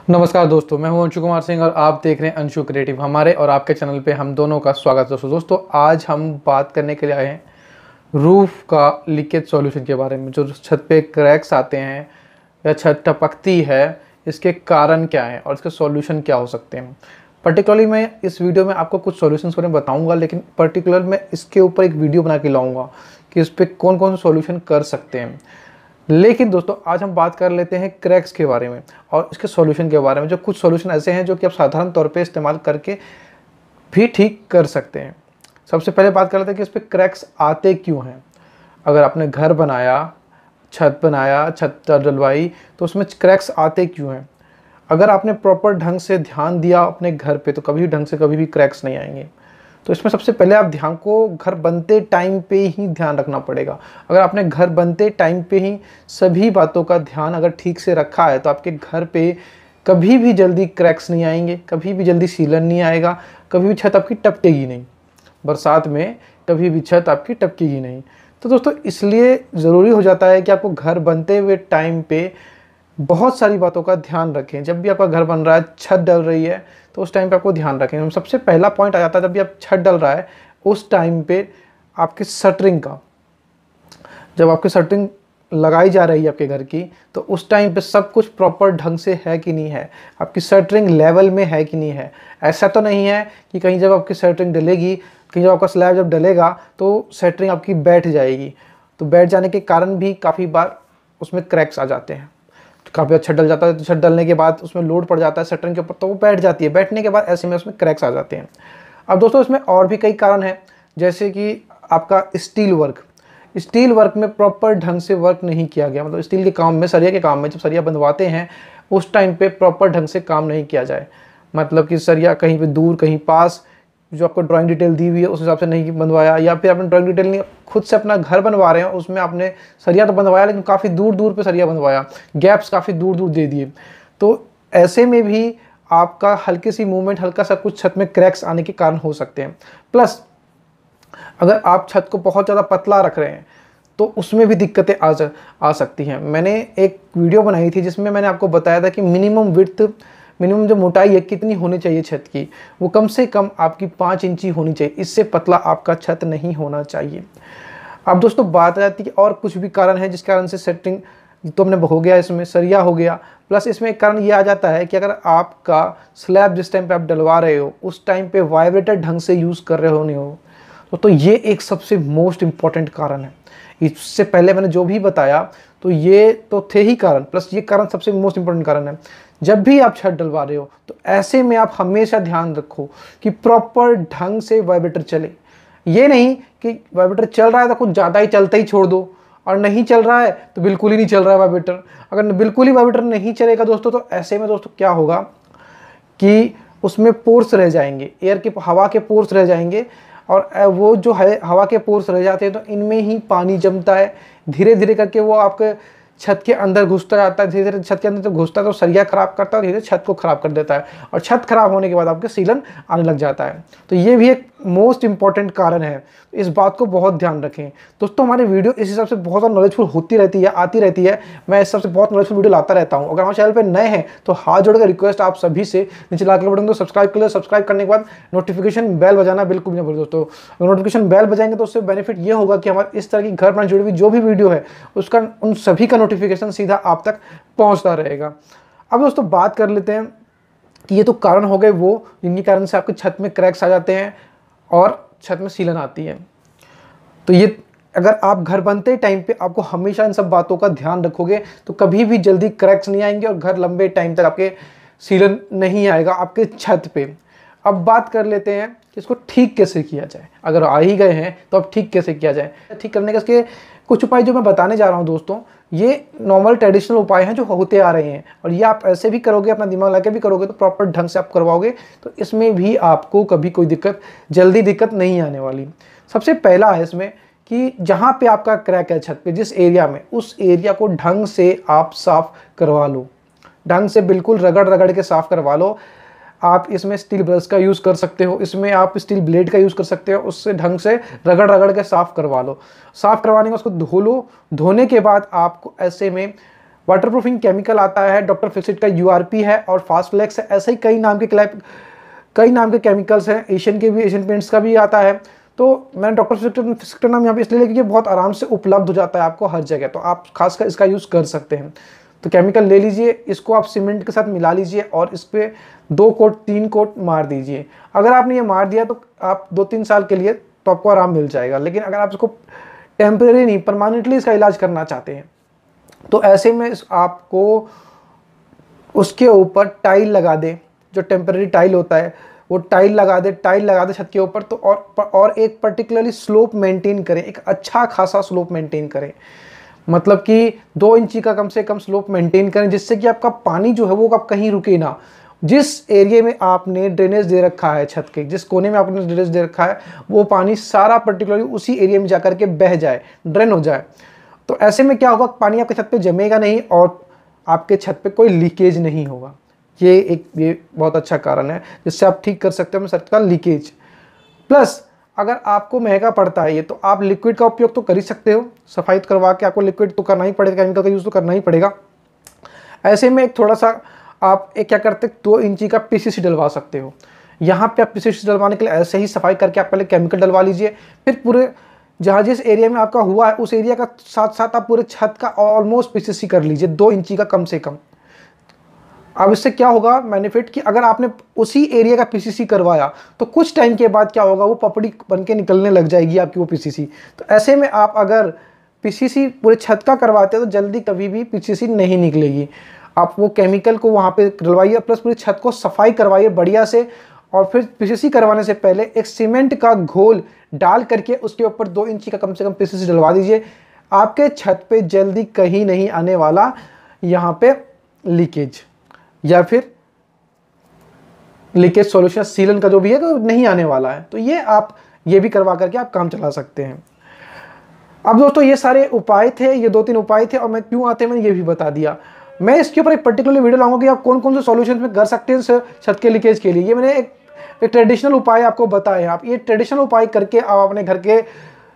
नमस्कार दोस्तों, मैं हूं अंशु कुमार सिंह और आप देख रहे हैं अंशु क्रिएटिव। हमारे और आपके चैनल पे हम दोनों का स्वागत है। दोस्तों आज हम बात करने के लिए आए हैं रूफ का लीकेज सॉल्यूशन के बारे में। जो छत पे क्रैक्स आते हैं या छत टपकती है, इसके कारण क्या है और इसके सॉल्यूशन क्या हो सकते हैं। पर्टिकुलरली मैं इस वीडियो में आपको कुछ सॉल्यूशंस के बारे में बताऊँगा, लेकिन पर्टिकुलर मैं इसके ऊपर एक वीडियो बना के लाऊँगा कि इस पर कौन कौन से सॉल्यूशन कर सकते हैं। लेकिन दोस्तों आज हम बात कर लेते हैं क्रैक्स के बारे में और इसके सॉल्यूशन के बारे में। जो कुछ सॉल्यूशन ऐसे हैं जो कि आप साधारण तौर पे इस्तेमाल करके भी ठीक कर सकते हैं। सबसे पहले बात कर लेते हैं कि इस पे क्रैक्स आते क्यों हैं। अगर आपने घर बनाया, छत डलवाई, तो उसमें क्रैक्स आते क्यों हैं। अगर आपने प्रॉपर ढंग से ध्यान दिया अपने घर पे तो कभी भी क्रैक्स नहीं आएंगे। तो इसमें सबसे पहले आप ध्यान को घर बनते टाइम पे ही ध्यान रखना पड़ेगा। अगर आपने घर बनते टाइम पे ही सभी बातों का ध्यान अगर ठीक से रखा है तो आपके घर पे कभी भी जल्दी क्रैक्स नहीं आएंगे, कभी भी जल्दी सीलन नहीं आएगा, कभी भी छत आपकी टपकेगी नहीं। बरसात में कभी भी छत आपकी टपकेगी नहीं। तो दोस्तों इसलिए ज़रूरी हो जाता है कि आपको घर बनते हुए टाइम पे बहुत सारी बातों का ध्यान रखें। जब भी आपका घर बन रहा है, छत डल रही है, तो उस टाइम पे आपको ध्यान रखें। सबसे पहला पॉइंट आ जाता है जब भी आप छत डल रहा है उस टाइम पे आपकी शटरिंग का। जब आपकी शटरिंग लगाई जा रही है आपके घर की, तो उस टाइम पे सब कुछ प्रॉपर ढंग से है कि नहीं है, आपकी शटरिंग लेवल में है कि नहीं है। ऐसा तो नहीं है कि कहीं जब आपकी शटरिंग डलेगी, कहीं जब आपका स्लैब जब डलेगा तो शटरिंग आपकी बैठ जाएगी। तो बैठ जाने के कारण भी काफ़ी बार उसमें क्रैक्स आ जाते हैं। काफ़ी अच्छा डल जाता है तो छत डलने के बाद उसमें लोड पड़ जाता है शटरिंग के ऊपर, तो वो बैठ जाती है। बैठने के बाद ऐसे में उसमें क्रैक्स आ जाते हैं। अब दोस्तों इसमें और भी कई कारण हैं, जैसे कि आपका स्टील वर्क में प्रॉपर ढंग से वर्क नहीं किया गया। मतलब स्टील के काम में, सरिया के काम में, जब सरिया बंधवाते हैं उस टाइम पे प्रॉपर ढंग से काम नहीं किया जाए। मतलब कि सरिया कहीं पे दूर कहीं पास, जो आपको ड्राइंग डिटेल दी हुई है उस हिसाब से नहीं बनवाया, या फिर आपने ड्राइंग डिटेल नहीं, खुद से अपना घर बनवा रहे हैं उसमें आपने सरिया तो बनवाया लेकिन काफ़ी दूर दूर पे सरिया बनवाया, गैप्स काफ़ी दूर दूर दे दिए। तो ऐसे में भी आपका हल्की सी मूवमेंट, हल्का सा कुछ छत में क्रैक्स आने के कारण हो सकते हैं। प्लस अगर आप छत को बहुत ज़्यादा पतला रख रहे हैं तो उसमें भी दिक्कतें आ सकती हैं। मैंने एक वीडियो बनाई थी जिसमें मैंने आपको बताया था कि मिनिमम जो मोटाई है कितनी होनी चाहिए छत की, वो कम से कम आपकी 5 इंची होनी चाहिए। इससे पतला आपका छत नहीं होना चाहिए। अब दोस्तों बात आ जाती है और कुछ भी कारण है जिस कारण से सेटिंग तो हमने हो गया, इसमें सरिया हो गया। प्लस इसमें एक कारण ये आ जाता है कि अगर आपका स्लैब जिस टाइम पे आप डलवा रहे हो उस टाइम पे वाइब्रेटर ढंग से यूज़ कर रहे हो नहीं हो, तो ये एक सबसे मोस्ट इम्पॉर्टेंट कारण है। इससे पहले मैंने जो भी बताया तो ये तो थे ही कारण, प्लस ये कारण सबसे मोस्ट इम्पॉर्टेंट कारण है। जब भी आप छत डलवा रहे हो तो ऐसे में आप हमेशा ध्यान रखो कि प्रॉपर ढंग से वाइब्रेटर चले। ये नहीं कि वाइब्रेटर चल रहा है तो कुछ ज़्यादा ही चलता ही छोड़ दो, और नहीं चल रहा है तो बिल्कुल ही नहीं चल रहा है वाइब्रेटर। अगर बिल्कुल ही वाइब्रेटर नहीं चलेगा दोस्तों, तो ऐसे में दोस्तों क्या होगा कि उसमें पोर्स रह जाएंगे, हवा के पोर्स रह जाएंगे, और वो जो है हवा के पोर्स रह जाते हैं तो इनमें ही पानी जमता है। धीरे धीरे करके वो आपके छत के अंदर घुसता जाता है। धीरे धीरे छत के अंदर जब घुसता है तो सरिया खराब करता है और धीरे छत को खराब कर देता है, और छत खराब होने के बाद आपके सीलन आने लग जाता है। तो ये भी एक मोस्ट इंपॉर्टेंट कारण है। इस बात को बहुत ध्यान रखें दोस्तों। हमारी वीडियो इस हिसाब से बहुत ज़्यादा नॉलेजफुल होती रहती है, आती रहती है। मैं इस हिसाब से बहुत नॉलेजफुल वीडियो लाता रहता हूँ। अगर हमारे चैनल पर नए हैं तो हाथ जोड़कर रिक्वेस्ट आप सभी से, नीचे लाल कलर बटन को सब्सक्राइब कर लो। सब्सक्राइब करने के बाद नोटिफिकेशन बेल बजाना बिल्कुल नहीं भूलो दोस्तों। अगर नोटिफिकेशन बेल बजाएंगे तो उससे बेनिफिट ये होगा कि हमारे इस तरह की घर बनाने जुड़ी हुई जो भी वीडियो है उसका, उन सभी का नोटिफिकेशन सीधा आप तक पहुंचता रहेगा। अब दोस्तों बात कर लेते हैं कि ये तो कारण हो गए वो जिनके कारण से आपकी छत में क्रैक्स आ जाते हैं और छत में सीलन आती है। तो ये अगर आप घर बनते टाइम पे आपको हमेशा इन सब बातों का ध्यान रखोगे तो कभी भी जल्दी क्रैक्स नहीं आएंगे और घर लंबे टाइम तक आपके सीलन नहीं आएगा आपके छत पे। अब बात कर लेते हैं कि इसको ठीक कैसे किया जाए। अगर आ ही गए हैं तो अब ठीक कैसे किया जाए। ठीक करने के इसके कुछ उपाय जो मैं बताने जा रहा हूं दोस्तों, ये नॉर्मल ट्रेडिशनल उपाय हैं जो होते आ रहे हैं, और ये आप ऐसे भी करोगे, अपना दिमाग लगा के भी करोगे तो प्रॉपर ढंग से आप करवाओगे तो इसमें भी आपको कभी कोई जल्दी दिक्कत नहीं आने वाली। सबसे पहला है इसमें कि जहाँ पे आपका क्रैक है छत पे, जिस एरिया में, उस एरिया को ढंग से आप साफ करवा लो। ढंग से बिल्कुल रगड़ रगड़ के साफ करवा लो। आप इसमें स्टील ब्रश का यूज़ कर सकते हो, इसमें आप स्टील ब्लेड का यूज़ कर सकते हो। उससे ढंग से रगड़ रगड़ के साफ़ करवा लो। साफ़ करवाने के बाद उसको धो लो। धोने के बाद आपको ऐसे में वाटरप्रूफिंग केमिकल आता है, डॉक्टर फिक्सिट का URP है और फास्टफ्लेक्स है। ऐसे ही कई नाम के केमिकल्स हैं, एशियन पेंट्स का भी आता है। तो मैंने डॉक्टर फिक्सिट का नाम यहाँ पे इसलिए लिया क्योंकि बहुत आराम से उपलब्ध हो जाता है आपको हर जगह, तो आप खासकर इसका यूज़ कर सकते हैं। तो केमिकल ले लीजिए, इसको आप सीमेंट के साथ मिला लीजिए और इस पर 2 कोट 3 कोट मार दीजिए। अगर आपने ये मार दिया तो आप 2-3 साल के लिए तो आपको आराम मिल जाएगा। लेकिन अगर आप इसको टेम्परेरी नहीं, परमानेंटली इसका इलाज करना चाहते हैं, तो ऐसे में आपको उसके ऊपर टाइल लगा दे, जो टेम्परेरी टाइल होता है वो टाइल लगा दे छत के ऊपर। तो और एक पर्टिकुलरली स्लोप मेंटेन करें, एक अच्छा खासा स्लोप मेंटेन करें, मतलब कि 2 इंची का कम से कम स्लोप मेंटेन करें, जिससे कि आपका पानी जो है वो आप कहीं रुके ना। जिस एरिया में आपने ड्रेनेज दे रखा है, छत के जिस कोने में आपने ड्रेनेज दे रखा है, वो पानी सारा पर्टिकुलरली उसी एरिया में जाकर के बह जाए, ड्रेन हो जाए। तो ऐसे में क्या होगा, पानी आपके छत पे जमेगा नहीं और आपके छत पे कोई लीकेज नहीं होगा। ये बहुत अच्छा कारण है जिससे आप ठीक कर सकते हो छत का लीकेज। प्लस अगर आपको महंगा पड़ता है ये, तो आप लिक्विड का उपयोग तो कर ही सकते हो, सफाई करवा के आपको लिक्विड तो करना ही पड़ेगा, केमिकल का यूज़ तो करना ही पड़ेगा। ऐसे में एक थोड़ा सा आप क्या करते, 2 इंची का PCC डलवा सकते हो। यहाँ पे आप PCC डलवाने के लिए ऐसे ही सफाई करके आप पहले केमिकल डलवा लीजिए, फिर पूरे जहाँ जिस एरिया में आपका हुआ है उस एरिया का साथ साथ आप पूरे छत का ऑलमोस्ट PCC कर लीजिए, 2 इंची का कम से कम। अब इससे क्या होगा बेनिफिट, कि अगर आपने उसी एरिया का PCC करवाया तो कुछ टाइम के बाद क्या होगा, वो पपड़ी बन के निकलने लग जाएगी आपकी वो PCC। तो ऐसे में आप अगर PCC पूरे छत का करवाते हो तो जल्दी कभी भी PCC नहीं निकलेगी। आप वो केमिकल को वहाँ पे डलवाइए, प्लस पूरी छत को सफाई करवाइए बढ़िया से, और फिर PCC करवाने से पहले एक सीमेंट का घोल डाल करके उसके ऊपर 2 इंची का कम से कम PCC डलवा दीजिए। आपके छत पे जल्दी कहीं नहीं आने वाला यहाँ पे लीकेज, या फिर लीकेज सॉल्यूशन सीलन का जो भी है तो नहीं आने वाला है। तो ये भी करवा करके आप काम चला सकते हैं। अब दोस्तों ये सारे उपाय थे, ये 2-3 उपाय थे, और मैं क्यों आते मैंने ये भी बता दिया। मैं इसके ऊपर एक पर्टिकुलर वीडियो लाऊंगा कि आप कौन कौन से सॉल्यूशन में कर सकते हैं छत के लीकेज के लिए। ये मैंने एक ट्रेडिशनल उपाय आपको बताए, आप ये ट्रेडिशनल उपाय करके आप अपने घर के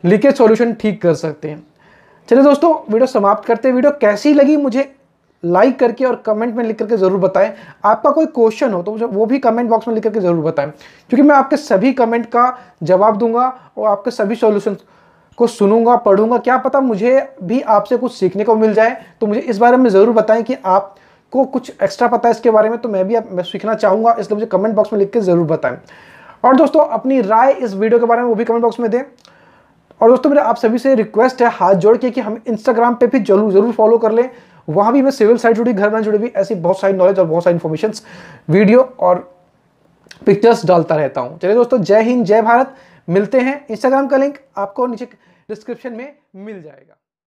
लीकेज सॉल्यूशन ठीक कर सकते हैं। चलिए दोस्तों वीडियो समाप्त करते हैं। वीडियो कैसी लगी मुझे लाइक करके और कमेंट में लिख करके ज़रूर बताएं। आपका कोई क्वेश्चन हो तो मुझे वो भी कमेंट बॉक्स में लिख करके ज़रूर बताएं, क्योंकि मैं आपके सभी कमेंट का जवाब दूंगा और आपके सभी सॉल्यूशन को सुनूंगा, पढ़ूंगा। क्या पता मुझे भी आपसे कुछ सीखने को मिल जाए, तो मुझे इस बारे में ज़रूर बताएं कि आपको कुछ एक्स्ट्रा पता है इसके बारे में, तो मैं सीखना चाहूँगा, इसलिए मुझे कमेंट बॉक्स में लिख के ज़रूर बताएं। और दोस्तों अपनी राय इस वीडियो के बारे में वो भी कमेंट बॉक्स में दें। और दोस्तों मेरा आप सभी से रिक्वेस्ट है हाथ जोड़ के कि हम इंस्टाग्राम पे भी जरूर फॉलो कर लें। वहाँ भी मैं सिविल साइड जुड़ी, घर बनाने जुड़ी भी ऐसी बहुत सारी नॉलेज और बहुत सारी इन्फॉर्मेशन, वीडियो और पिक्चर्स डालता रहता हूँ। चलिए दोस्तों, जय हिंद जय भारत। मिलते हैं। इंस्टाग्राम का लिंक आपको नीचे डिस्क्रिप्शन में मिल जाएगा।